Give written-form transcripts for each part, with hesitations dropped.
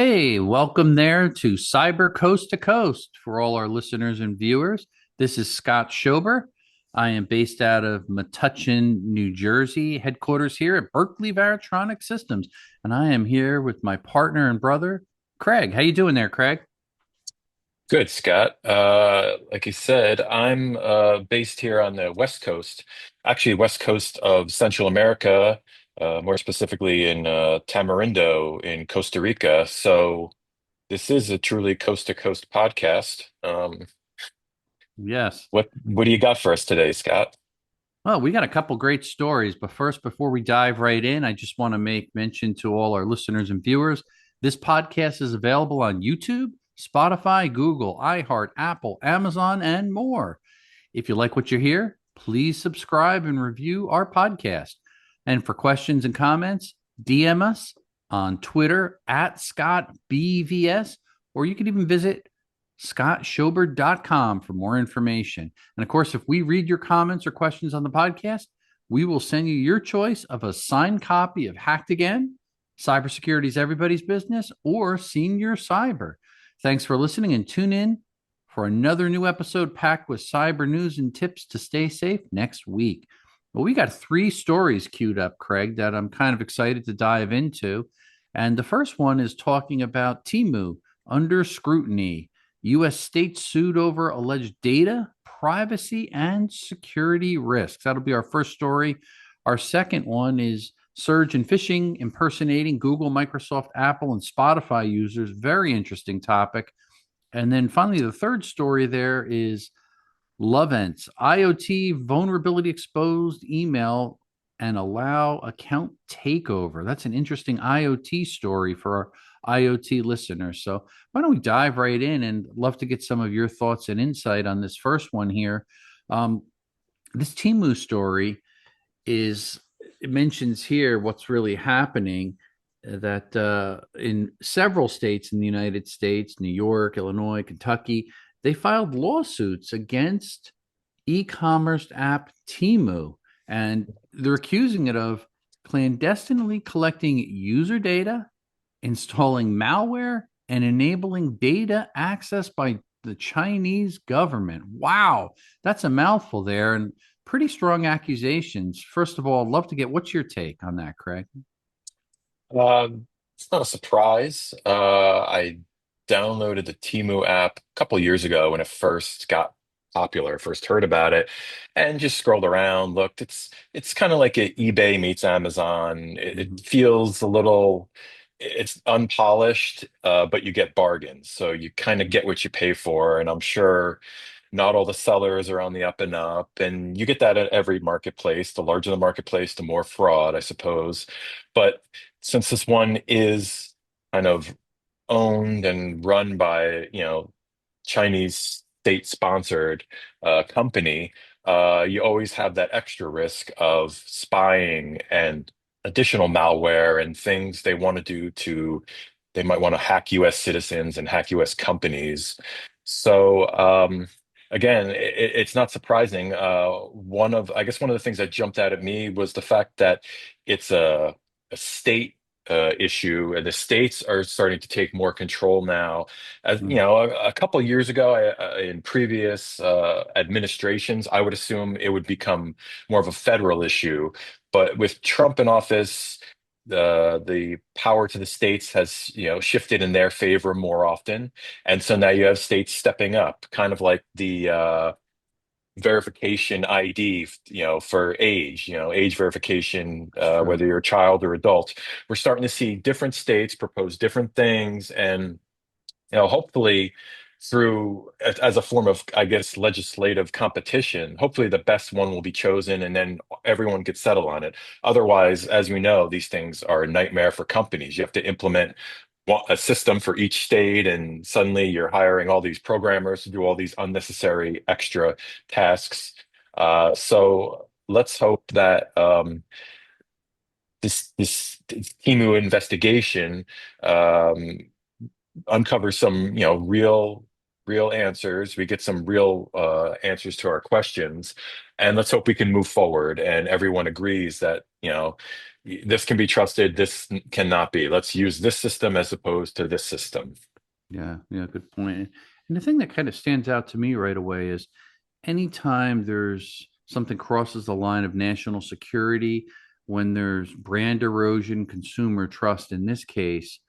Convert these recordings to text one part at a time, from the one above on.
Hey, welcome there to Cyber Coast to Coast for all our listeners and viewers. This is Scott Schober. I am based out of Metuchen, New Jersey, headquarters here at Berkeley Varitronic Systems, and I am here with my partner and brother, Craig. How you doing there, Craig? Good, Scott. Like you said, I'm based here on the West Coast, actually West Coast of Central America, more specifically in Tamarindo in Costa Rica. So this is a truly coast to coast podcast. Yes. What do you got for us today, Scott? Well, we got a couple great stories, but first, before we dive right in, I just want to make mention to all our listeners and viewers this podcast is available on YouTube, Spotify, Google, iHeart, Apple, Amazon, and more. If you like what you hear, please subscribe and review our podcast. And for questions and comments, DM us on Twitter at ScottBVS, or you can even visit scottschober.com for more information. And of course, if we read your comments or questions on the podcast, we will send you your choice of a signed copy of Hacked Again, Cybersecurity is Everybody's Business, or Senior Cyber. Thanks for listening and tune in for another new episode packed with cyber news and tips to stay safe next week. Well, we got three stories queued up, Craig, that I'm kind of excited to dive into. And the first one is talking about Temu under scrutiny. U.S. states sued over alleged data, privacy, and security risks. That'll be our first story. Our second one is surge in phishing, impersonating Google, Microsoft, Apple, and Spotify users. Very interesting topic. And then finally, the third story there is Lovense, IoT vulnerability exposed email and allow account takeover. That's an interesting IoT story for our IoT listeners. So why don't we dive right in and love to get some of your thoughts and insight on this first one here. Um, this Timu story is it mentions here what's really happening that in several states in the United States, New York, Illinois, Kentucky, they filed lawsuits against e-commerce app Temu, and they're accusing it of clandestinely collecting user data, installing malware, and enabling data access by the Chinese government. Wow, that's a mouthful there, and pretty strong accusations. First of all, I'd love to get what's your take on that, Craig? It's not a surprise. I downloaded the Temu app a couple years ago when it first got popular, first heard about it, and just scrolled around, looked. It's kind of like a eBay meets Amazon. It Mhm. feels a little, it's unpolished, but you get bargains. So you kind of get what you pay for, and I'm sure not all the sellers are on the up and up, and you get that at every marketplace. The larger the marketplace, the more fraud, I suppose. But since this one is kind of owned and run by, Chinese state-sponsored company, you always have that extra risk of spying and additional malware and things they want to do to, they might want to hack US citizens and hack US companies. So, again, it's not surprising. I guess one of the things that jumped out at me was the fact that it's a state issue, and the states are starting to take more control now. As you Mm. know, a couple of years ago, in previous administrations, I would assume it would become more of a federal issue. But with Trump in office, the power to the states has, shifted in their favor more often, and so now you have states stepping up, kind of like the verification ID, for age, age verification, True. whether you're a child or adult. We're starting to see different states propose different things, and hopefully through as a form of, I guess, legislative competition, hopefully the best one will be chosen, and then everyone could settle on it. Otherwise, as we know, these things are a nightmare for companies. You have to implement a system for each state, and suddenly you're hiring all these programmers to do all these unnecessary extra tasks. So let's hope that this Timu investigation um, uncover some, real real answers. We get some real answers to our questions, and let's hope we can move forward. And everyone agrees that, this can be trusted, this cannot be. Let's use this system as opposed to this system. Yeah, yeah, good point. And the thing that kind of stands out to me right away is anytime there's something crosses the line of national security, when there's brand erosion, consumer trust, in this case,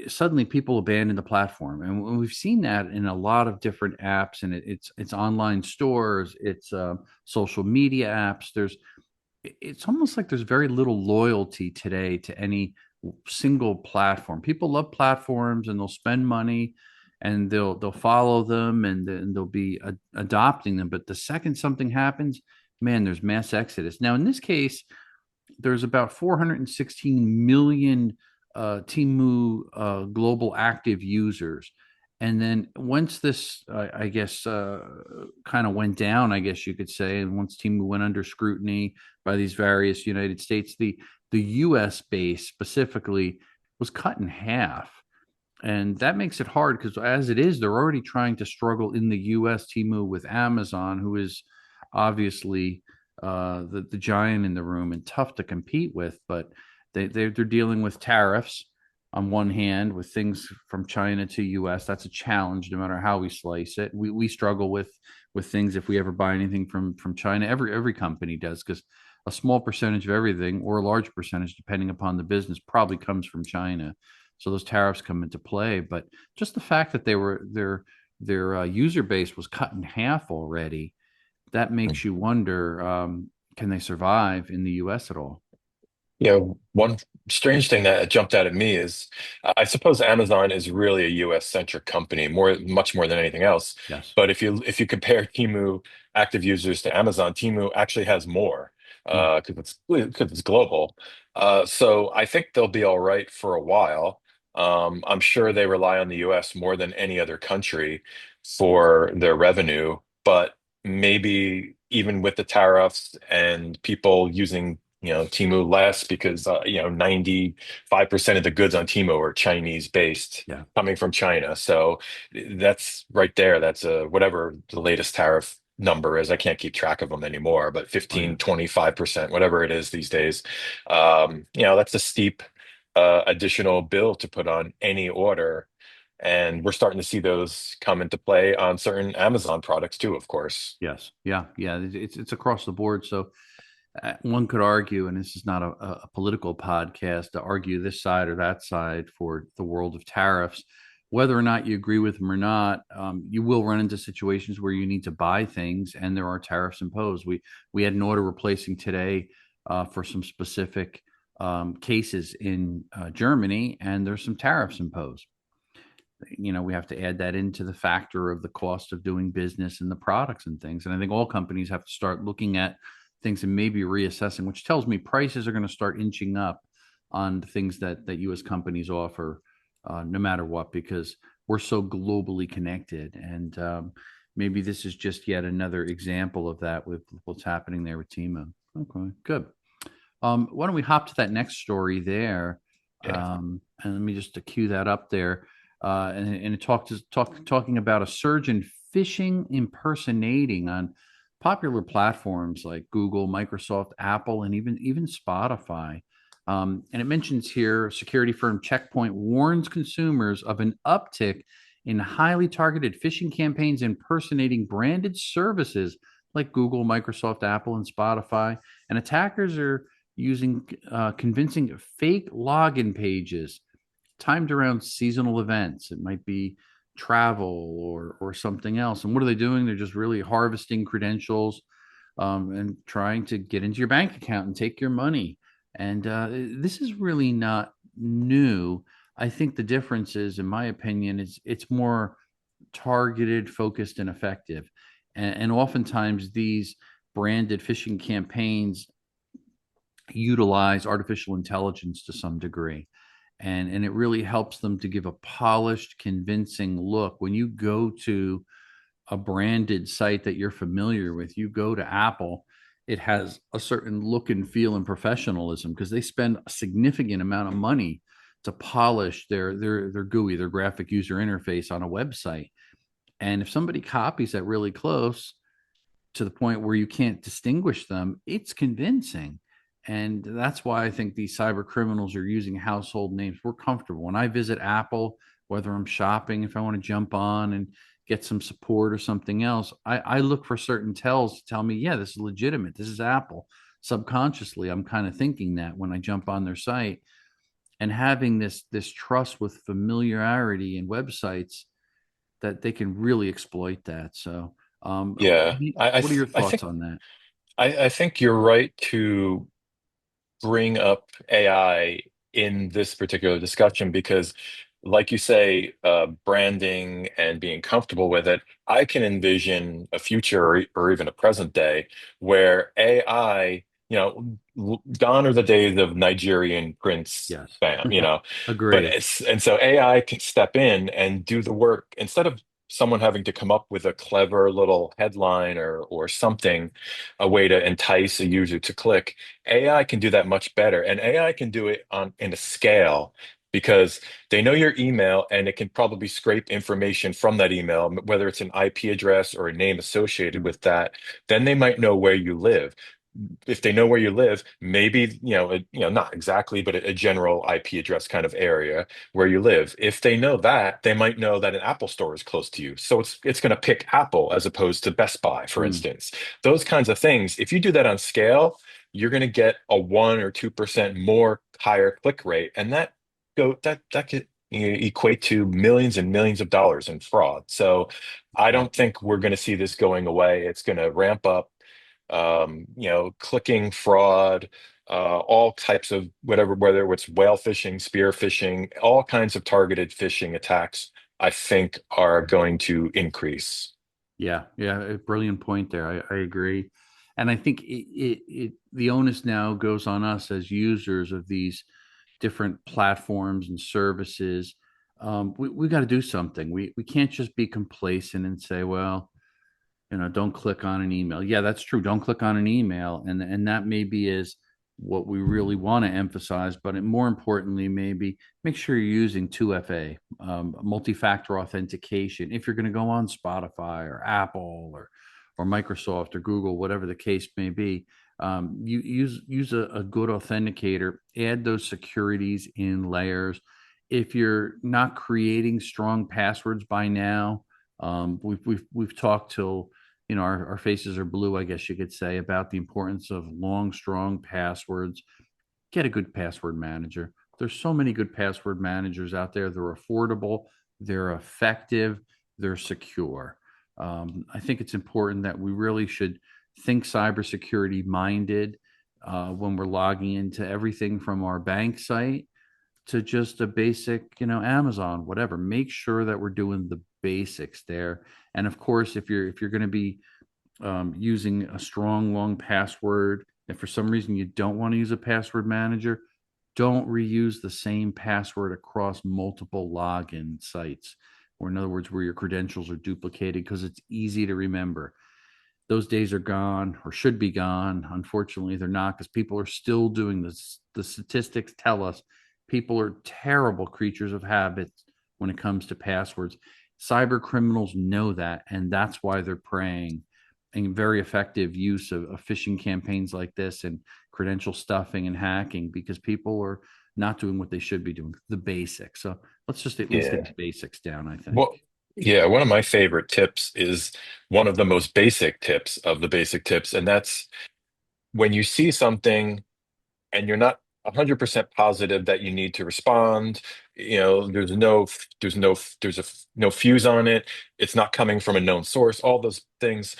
suddenly people abandon the platform, and we've seen that in a lot of different apps, and it's online stores, it's social media apps. It's almost like there's very little loyalty today to any single platform. People love platforms and they'll spend money and they'll follow them and they'll be adopting them. But the second something happens, man, there's mass exodus. Now, in this case, there's about 416 million Temu global active users. And then once this, I guess, kind of went down, I guess you could say, and once Temu went under scrutiny by these various United States, the U.S. base specifically was cut in half, and that makes it hard because as it is, they're already trying to struggle in the U.S. Temu with Amazon, who is obviously the giant in the room and tough to compete with. But they're dealing with tariffs on one hand, with things from China to U.S. That's a challenge, no matter how we slice it. We struggle with things if we ever buy anything from China. Every company does, because a small percentage of everything, or a large percentage, depending upon the business, probably comes from China. So those tariffs come into play. But just the fact that their user base was cut in half already, that makes you wonder, can they survive in the U.S. at all? One strange thing that jumped out at me is I suppose Amazon is really a US centric company, much more than anything else. Yes. But if you compare Temu active users to Amazon, Temu actually has more Hmm. because it's global. So I think they'll be all right for a while. I'm sure they rely on the US more than any other country for their revenue, but maybe even with the tariffs and people using Temu less because 95% of the goods on Temu are Chinese based Yeah. coming from China. So that's right there. That's whatever the latest tariff number is. I can't keep track of them anymore, but Oh, yeah. 15, 25%, whatever it is these days. That's a steep additional bill to put on any order. And we're starting to see those come into play on certain Amazon products too, of course. Yes. Yeah. Yeah. It's across the board. So one could argue, and this is not a political podcast, to argue this side or that side for the world of tariffs. Whether or not you agree with them or not, you will run into situations where you need to buy things, and there are tariffs imposed. We had an order replacing today for some specific cases in Germany, and there's some tariffs imposed. We have to add that into the factor of the cost of doing business and the products and things. And I think all companies have to start looking at things and maybe reassessing, which tells me prices are going to start inching up on the things that U.S. companies offer, no matter what, because we're so globally connected. And maybe this is just yet another example of that with what's happening there with Temu. Okay, good. Why don't we hop to that next story there? Yeah. And let me just to cue that up there. And it talking about a surge in phishing impersonating on popular platforms like Google, Microsoft, Apple, and even Spotify. And it mentions here security firm Checkpoint warns consumers of an uptick in highly targeted phishing campaigns impersonating branded services like Google, Microsoft, Apple, and Spotify. And attackers are using convincing fake login pages timed around seasonal events. It might be travel or something else. And what are they doing? They're just really harvesting credentials and trying to get into your bank account and take your money. And this is really not new. I think the difference is, in my opinion, is it's more targeted, focused, and effective. And oftentimes these branded phishing campaigns utilize artificial intelligence to some degree, and it really helps them to give a polished, convincing look. When you go to a branded site that you're familiar with, you go to Apple, it has a certain look and feel and professionalism because they spend a significant amount of money to polish their GUI, their graphic user interface on a website. And if somebody copies that really close to the point where you can't distinguish them, it's convincing. And that's why I think these cyber criminals are using household names. We're comfortable. When I visit Apple, whether I'm shopping, if I want to jump on and get some support or something else, I look for certain tells to tell me, yeah, this is legitimate. This is Apple. Subconsciously, I'm kind of thinking that when I jump on their site, and having this trust with familiarity in websites, that they can really exploit that. So, Yeah, what are your I thoughts think on that? I think you're right to bring up AI in this particular discussion because, like you say, branding and being comfortable with it, I can envision a future or even a present day where AI, gone are the days of Nigerian prince Yes. spam, but Agree. and so AI can step in and do the work instead of someone having to come up with a clever little headline or something, a way to entice a user to click. AI can do that much better, and AI can do it on in a scale because they know your email and it can probably scrape information from that email, whether it's an IP address or a name associated Mm, with that. Then they might know where you live. If they know where you live, maybe, not exactly, but a general IP address kind of area where you live. If they know that, they might know that an Apple store is close to you. So it's going to pick Apple as opposed to Best Buy, for mm, instance. Those kinds of things. If you do that on scale, you're going to get a 1 or 2% more higher click rate, and that could equate to millions and millions of dollars in fraud. So I yeah. don't think we're going to see this going away. It's going to ramp up. Clicking fraud, all types of whatever, whether it's whale phishing, spear phishing, all kinds of targeted phishing attacks, I think are going to increase. Yeah. Yeah. A brilliant point there. I agree. And I think the onus now goes on us as users of these different platforms and services. We got to do something. We can't just be complacent and say, well, don't click on an email. Yeah, that's true. Don't click on an email. And that maybe is what we really want to emphasize. But more importantly, maybe make sure you're using 2FA, multi-factor authentication. If you're going to go on Spotify or Apple or Microsoft or Google, whatever the case may be, you use a good authenticator. Add those securities in layers. If you're not creating strong passwords by now, we've talked till our faces are blue, I guess you could say, about the importance of long, strong passwords. Get a good password manager. There's so many good password managers out there. They're affordable, they're effective, they're secure. I think it's important that we really should think cybersecurity minded when we're logging into everything from our bank site to just a basic, Amazon, whatever. Make sure that we're doing the basics there. And of course, if you're going to be using a strong, long password, if for some reason you don't want to use a password manager, don't reuse the same password across multiple login sites, or in other words, where your credentials are duplicated because it's easy to remember. Those days are gone or should be gone. Unfortunately, they're not because people are still doing this. The statistics tell us people are terrible creatures of habit when it comes to passwords. Cyber criminals know that, and that's why they're preying and very effective use of phishing campaigns like this and credential stuffing and hacking because people are not doing what they should be doing, the basics. So let's just at least get Yeah. the basics down, I think. Well, yeah, one of my favorite tips is one of the most basic tips of the basic tips, and that's when you see something and you're not 100% positive that you need to respond, there's no fuse on it, it's not coming from a known source, all those things.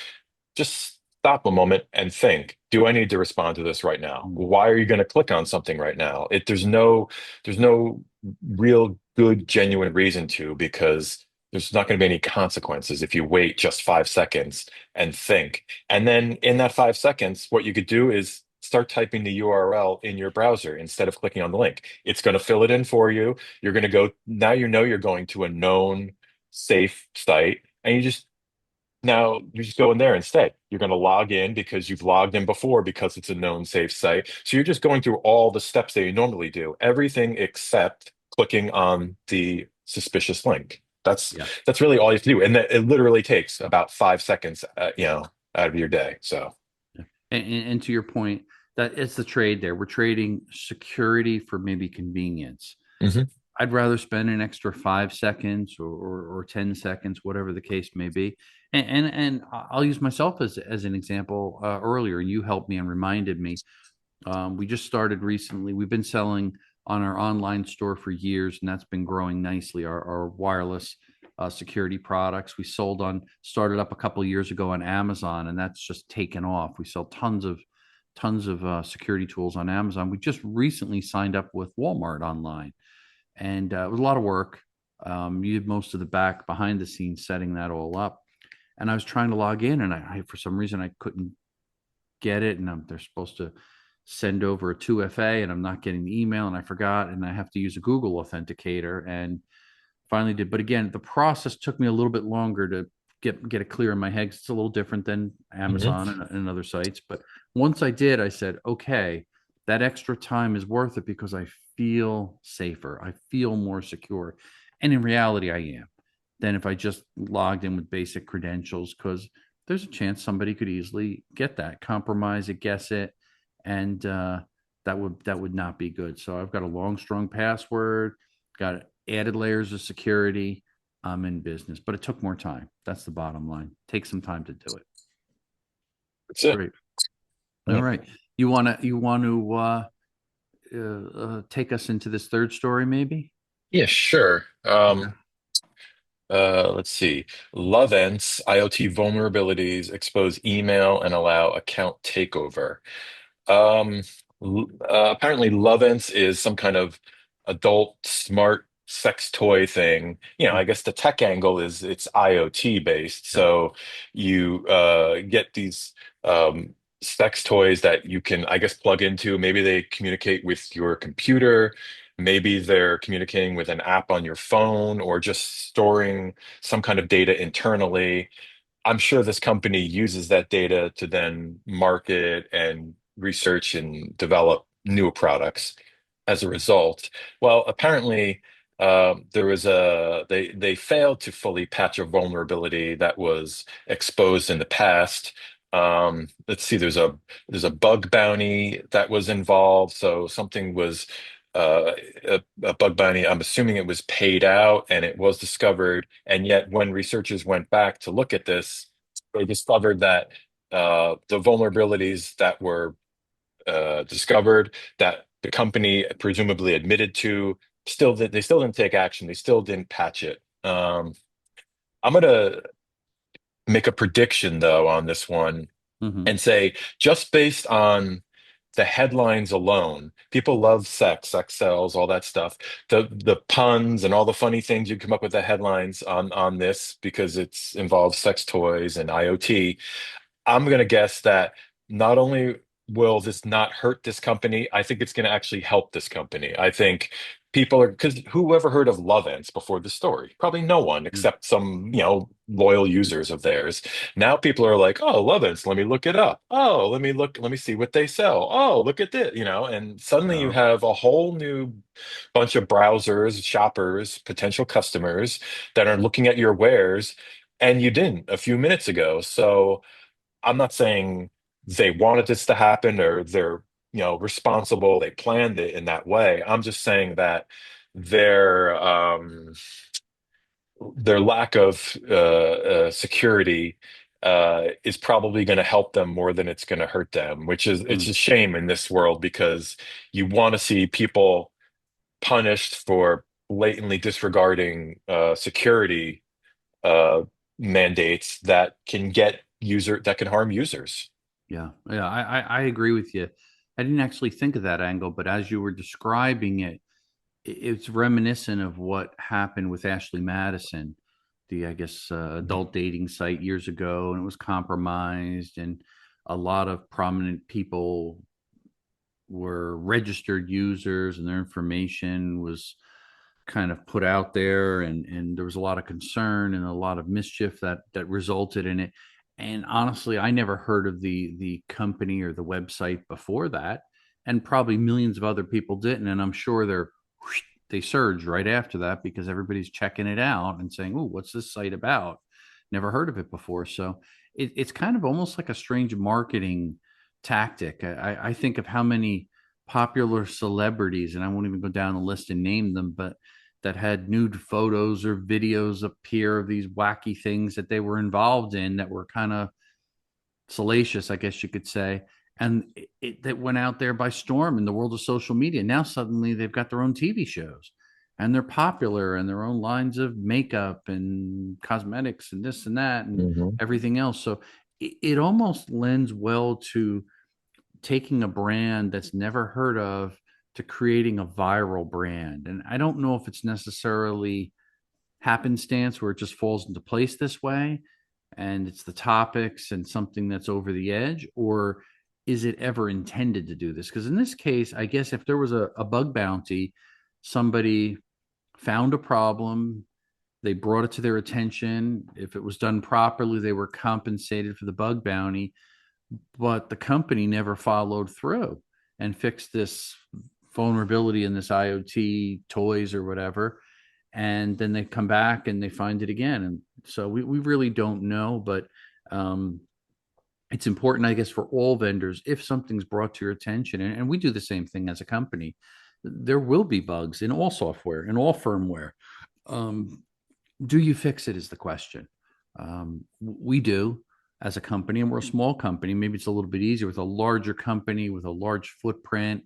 Just stop a moment and think, do I need to respond to this right now? Mm. Why are you going to click on something right now? There's no real good, genuine reason to, because there's not going to be any consequences if you wait just 5 seconds and think. And then in that 5 seconds, what you could do is start typing the URL in your browser instead of clicking on the link. It's going to fill it in for you. You're going to go, now you know you're going to a known safe site, and you just go in there instead. You're going to log in because you've logged in before because it's a known safe site. So you're just going through all the steps that you normally do, everything except clicking on the suspicious link. That's Yeah. that's really all you have to do, and it literally takes about 5 seconds, out of your day. So, And to your point, that it's the trade there. We're trading security for maybe convenience. mhm. I'd rather spend an extra 5 seconds or 10 seconds, whatever the case may be. And I'll use myself as an example earlier. You helped me and reminded me. We just started recently. We've been selling on our online store for years, and that's been growing nicely. Our wireless security products we started up a couple of years ago on Amazon, and that's just taken off. We sell tons of security tools on Amazon. We just recently signed up with Walmart online, and it was a lot of work. You did most of the back behind the scenes setting that all up, and I was trying to log in, and for some reason I couldn't get it, and they're supposed to send over a 2FA, and I'm not getting the email, and I forgot, and I have to use a Google authenticator, and finally did. But again, the process took me a little bit longer to get it clear in my head. It's a little different than Mhm. Amazon and other sites. But once I did, I said, okay, that extra time is worth it because I feel safer. I feel more secure. And in reality, I am than if I just logged in with basic credentials, because there's a chance somebody could easily get that, compromise it, guess it, and that would not be good. So I've got a long, strong password, got added layers of security. I'm in business, but it took more time. That's the bottom line. Take some time to do it. That's it. Great. All Yeah, right. You want to take us into this third story, maybe? yeah, sure. Okay. Let's see. Lovense IoT vulnerabilities expose email and allow account takeover. Um, Apparently, Lovense is some kind of adult smart sex toy thing. I guess the tech angle is it's IoT based. Yeah. So you get these sex toys that you can, I guess, plug into. Maybe they communicate with your computer. Maybe they're communicating with an app on your phone or just storing some kind of data internally. I'm sure this company uses that data to then market and research and develop new products as a result. Well, apparently, there was they failed to fully patch a vulnerability that was exposed in the past. Let's see, there's a bug bounty that was involved, so something was a bug bounty. I'm assuming it was paid out and it was discovered. And yet, when researchers went back to look at this, they discovered that the vulnerabilities that were discovered, that the company presumably admitted to, they still didn't take action. They still didn't patch it. I'm gonna make a prediction though on this one Mm-hmm. and say just based on the headlines alone, people love sex sells, all that stuff. The puns and all the funny things you come up with the headlines on this because it's involves sex toys and IoT. I'm going to guess that not only will this not hurt this company, I think it's going to actually help this company. I think people are, because who ever heard of Lovense before the story? Probably no one except some, loyal users of theirs. Now people are like, oh, Lovense, let me look it up. Oh, let me see what they sell. Oh, look at this, and suddenly you Oh, have a whole new bunch of browsers, shoppers, potential customers that are looking at your wares, and you didn't a few minutes ago. So, I'm not saying they wanted this to happen or they're, responsible, they planned it in that way. I'm just saying that their their lack of security is probably going to help them more than it's going to hurt them, which is it's mm, a shame in this world because you want to see people punished for blatantly disregarding security uh, mandates that can harm users. yeah. Yeah. I agree with you. I didn't actually think of that angle, but as you were describing it, it's reminiscent of what happened with Ashley Madison, the I guess Mhm. adult dating site years ago, and it was compromised, and a lot of prominent people were registered users, and their information was kind of put out there, and there was a lot of concern and a lot of mischief that resulted in it. And honestly, I never heard of the company or the website before that, and probably millions of other people didn't. And I'm sure they're they surged right after that because everybody's checking it out and saying, "Oh, what's this site about? Never heard of it before." So it's kind of almost like a strange marketing tactic. I think of how many popular celebrities, and I won't even go down the list and name them, but that had nude photos or videos appear of these wacky things that they were involved in that were kind of salacious, I guess you could say. And that went out there by storm in the world of social media. Now suddenly they've got their own TV shows and they're popular and their own lines of makeup and cosmetics and this and that and Hmm. everything else. So it almost lends well to taking a brand that's never heard of to creating a viral brand. And I don't know if it's necessarily happenstance where it just falls into place this way and it's the topics and something that's over the edge, or is it ever intended to do this? Because in this case, I guess if there was a bug bounty, somebody found a problem, they brought it to their attention. If it was done properly, they were compensated for the bug bounty, but the company never followed through and fixed this vulnerability in this IoT toys or whatever. And then they come back and they find it again. And so we really don't know, but um, it's important, I guess, for all vendors, if something's brought to your attention, and we do the same thing as a company, there will be bugs in all software, in all firmware. Um, do you fix it is the question. We do as a company, and we're a small company. Maybe it's a little bit easier with a larger company with a large footprint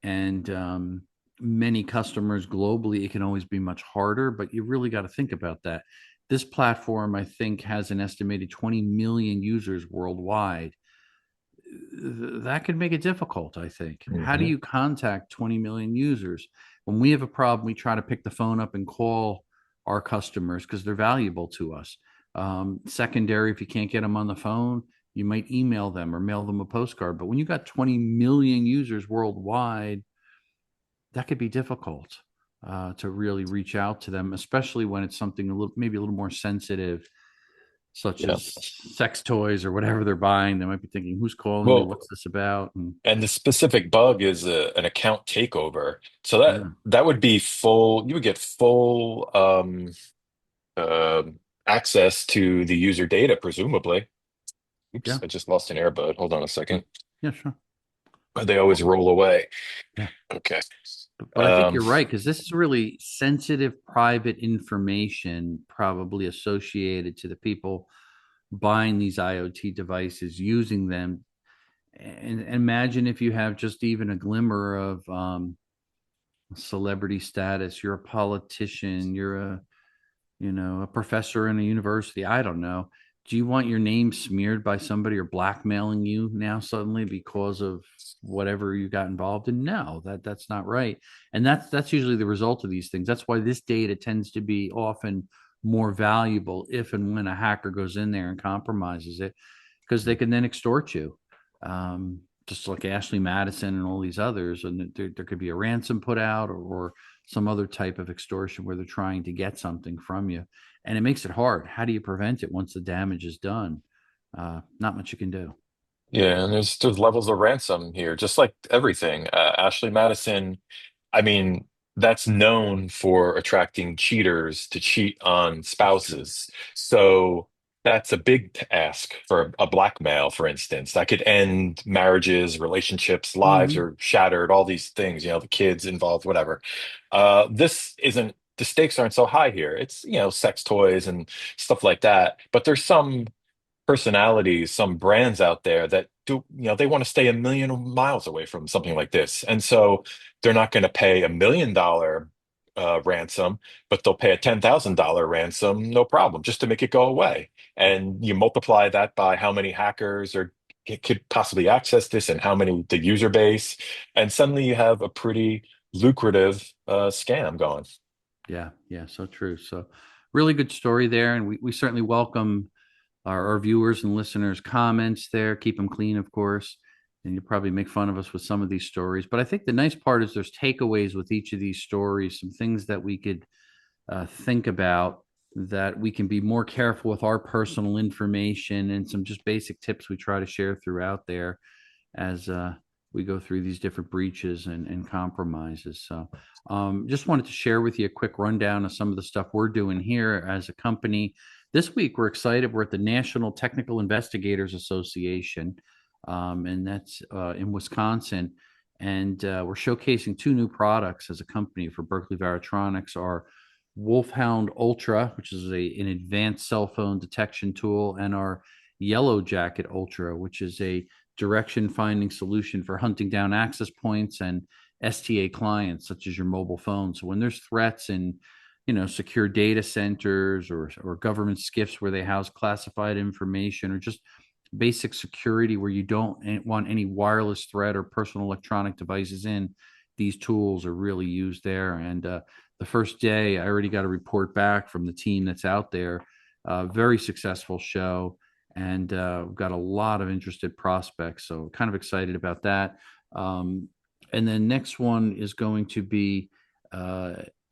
and many customers globally. It can always be much harder, but you really got to think about that. This platform, I think, has an estimated 20 million users worldwide. That could make it difficult, I think. How do Hmm. you contact 20 million users? When we have a problem, we try to pick the phone up and call our customers because they're valuable to us. Secondary, if you can't get them on the phone, you might email them or mail them a postcard. But when you got 20 million users worldwide, that could be difficult to really reach out to them, especially when it's something a little, maybe a little more sensitive, such Yeah. as sex toys or whatever they're buying. They might be thinking, "Who's calling me? Well, What's this about?" And and the specific bug is an account takeover. So that yeah, that would be full, you would get full uh, access to the user data, presumably. Oops, yeah, I just lost an airbud. Hold on a second. yeah, sure, They always roll away. yeah. Okay. But I think Um, you're right because this is really sensitive, private information, probably associated to the people buying these IoT devices, using them. And imagine if you have just even a glimmer of celebrity status. You're a politician. You're a professor in a university. I don't know. Do you want your name smeared by somebody or blackmailing you now suddenly because of whatever you got involved in? No, that's not right. And that's usually the result of these things. That's why this data tends to be often more valuable if and when a hacker goes in there and compromises it, because they can then extort you. Just like Ashley Madison and all these others, and there could be a ransom put out or some other type of extortion where they're trying to get something from you, and it makes it hard. How do you prevent it once the damage is done? Not much you can do. yeah, and there's levels of ransom here, just like everything. Ashley Madison, I mean, that's known for attracting cheaters to cheat on That's true. spouses. So that's a big ask for a blackmail, for instance. That could end marriages, relationships, lives Mm-hmm. are shattered, all these things, the kids involved, whatever. This isn't, the stakes aren't so high here. It's, sex toys and stuff like that. But there's some personalities, some brands out there that do, they want to stay a million miles away from something like this. And so they're not going to pay $1 million ransom, but they'll pay a $10,000 ransom, no problem, just to make it go away. And you multiply that by how many hackers or could possibly access this and how many the user base, and suddenly you have a pretty lucrative scam going. Yeah, yeah, so true. So really good story there, and we certainly welcome our viewers and listeners' comments there. Keep them clean, of course. And you probably make fun of us with some of these stories. But I think the nice part is there's takeaways with each of these stories, some things that we could think about, that we can be more careful with our personal information, and some just basic tips we try to share throughout there as we go through these different breaches and compromises. So, just wanted to share with you a quick rundown of some of the stuff we're doing here as a company. This week, we're excited. We're at the National Technical Investigators Association, and that's in Wisconsin. And we're showcasing two new products as a company for Berkeley Varitronics. Our Wolfhound Ultra, which is an advanced cell phone detection tool, and our Yellow Jacket Ultra, which is a direction finding solution for hunting down access points and STA clients, such as your mobile phone. So when there's threats in, secure data centers or government SCIFs where they house classified information, or just basic security where you don't want any wireless threat or personal electronic devices in, these tools are really used there. And the first day, I already got a report back from the team that's out there. Very successful show, and we've got a lot of interested prospects. So kind of excited about that. And then next one is going to be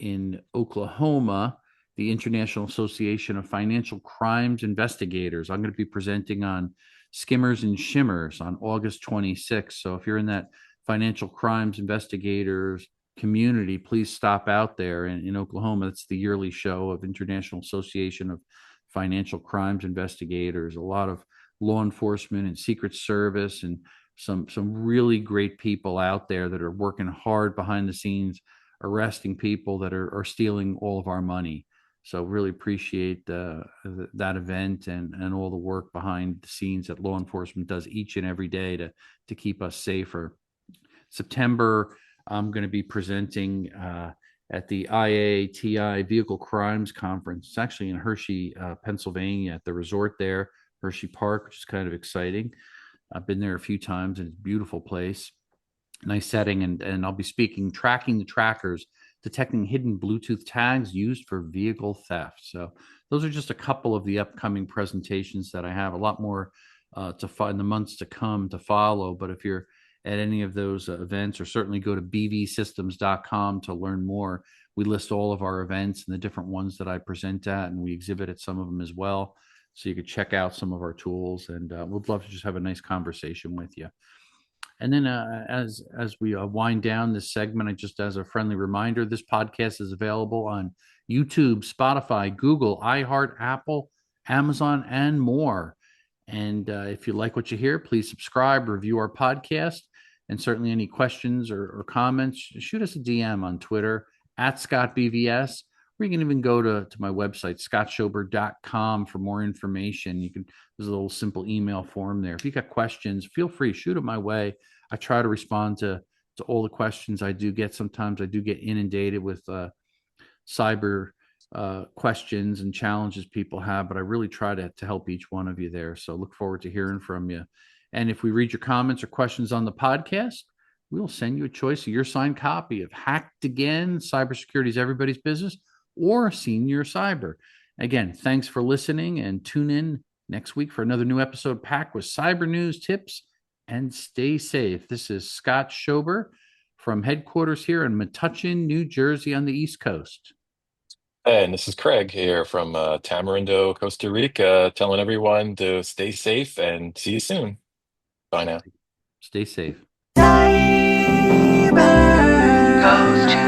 in Oklahoma, the International Association of Financial Crimes Investigators. I'm going to be presenting on skimmers and shimmers on August 26th. So if you're in that financial crimes investigators community, please stop out there in Oklahoma. It's the yearly show of International Association of Financial Crimes Investigators. A lot of law enforcement and Secret Service and some really great people out there that are working hard behind the scenes, arresting people that are stealing all of our money. So really appreciate that event and all the work behind the scenes that law enforcement does each and every day to keep us safer. September, I'm going to be presenting at the IATI Vehicle Crimes Conference. It's actually in Hershey, Pennsylvania, at the resort there, Hershey Park, which is kind of exciting. I've been there a few times, and it's a beautiful place. Nice setting, and I'll be speaking, tracking the trackers, detecting hidden Bluetooth tags used for vehicle theft. So those are just a couple of the upcoming presentations that I have. A lot more in the months to come to follow. But if you're at any of those events, or certainly go to bvsystems.com to learn more. We list all of our events and the different ones that I present at, and we exhibit at some of them as well. So you could check out some of our tools, and we'd love to just have a nice conversation with you. And then as we wind down this segment, just as a friendly reminder, this podcast is available on YouTube, Spotify, Google, iHeart, Apple, Amazon, and more. And if you like what you hear, please subscribe, review our podcast, and certainly any questions or comments, shoot us a DM on Twitter at ScottBVS, or you can even go to my website, scottschober.com, for more information. There's a little simple email form there. If you got questions, feel free, shoot it my way. I try to respond to all the questions I do get. Sometimes I do get inundated with cyber questions and challenges people have, but I really try to help each one of you there. So look forward to hearing from you. And if we read your comments or questions on the podcast, we'll send you a choice of your signed copy of Hacked Again, Cybersecurity is Everybody's Business, or Senior Cyber. Again, thanks for listening, and tune in next week for another new episode packed with cyber news, tips, and stay safe. This is Scott Schober from headquarters here in Metuchen, New Jersey on the East Coast. And this is Craig here from Tamarindo, Costa Rica, telling everyone to stay safe and see you soon. Bye now. Stay safe. Cyber goes to